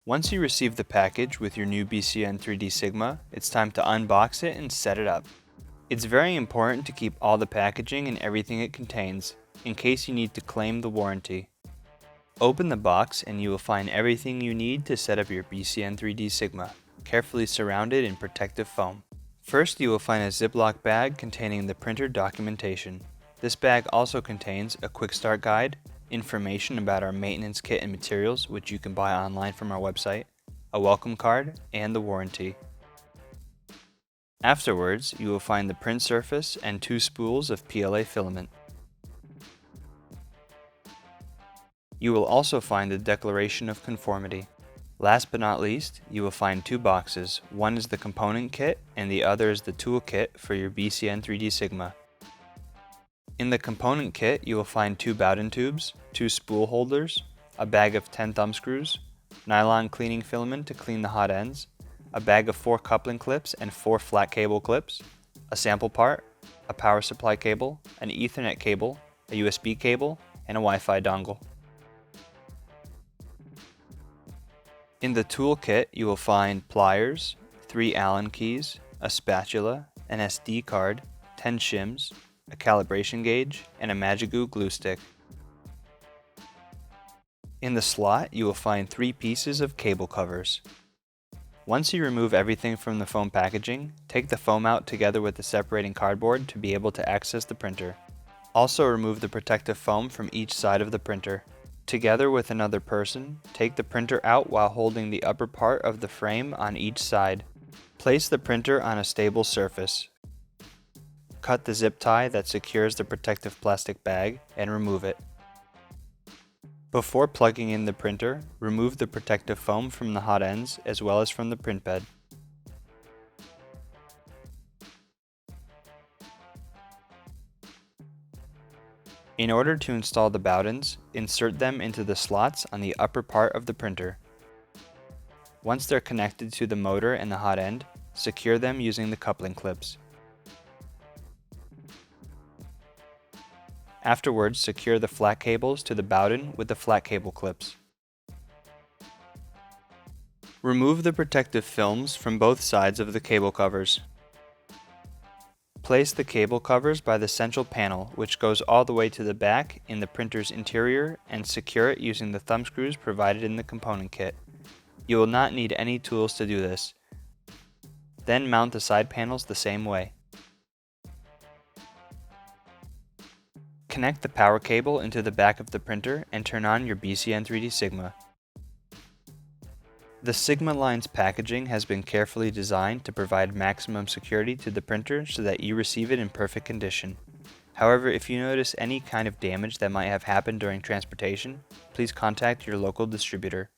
Once you receive the package with your new BCN 3D Sigma, it's time to unbox it and set it up. It's very important to keep all the packaging and everything it contains, in case you need to claim the warranty. Open the box and you will find everything you need to set up your BCN 3D Sigma, carefully surrounded in protective foam. First, you will find a Ziploc bag containing the printer documentation. This bag also contains a quick start guide, information about our maintenance kit and materials, which you can buy online from our website, a welcome card, and the warranty. Afterwards, you will find the print surface and 2 spools of PLA filament. You will also find the declaration of conformity. Last but not least, you will find 2 boxes. One is the component kit and the other is the tool kit for your BCN 3D Sigma. In the component kit, you will find 2 Bowden tubes, 2 spool holders, a bag of 10 thumb screws, nylon cleaning filament to clean the hot ends, a bag of 4 coupling clips and 4 flat cable clips, a sample part, a power supply cable, an Ethernet cable, a USB cable, and a Wi-Fi dongle. In the tool kit, you will find pliers, 3 Allen keys, a spatula, an SD card, 10 shims, a calibration gauge, and a Magigoo glue stick. In the slot, you will find 3 pieces of cable covers. Once you remove everything from the foam packaging, take the foam out together with the separating cardboard to be able to access the printer. Also remove the protective foam from each side of the printer. Together with another person, take the printer out while holding the upper part of the frame on each side. Place the printer on a stable surface. Cut the zip tie that secures the protective plastic bag and remove it. Before plugging in the printer, remove the protective foam from the hot ends as well as from the print bed. In order to install the Bowdens, insert them into the slots on the upper part of the printer. Once they're connected to the motor and the hot end, secure them using the coupling clips. Afterwards, secure the flat cables to the Bowden with the flat cable clips. Remove the protective films from both sides of the cable covers. Place the cable covers by the central panel, which goes all the way to the back in the printer's interior, and secure it using the thumb screws provided in the component kit. You will not need any tools to do this. Then mount the side panels the same way. Connect the power cable into the back of the printer and turn on your BCN 3D Sigma. The Sigma line's packaging has been carefully designed to provide maximum security to the printer so that you receive it in perfect condition. However, if you notice any kind of damage that might have happened during transportation, please contact your local distributor.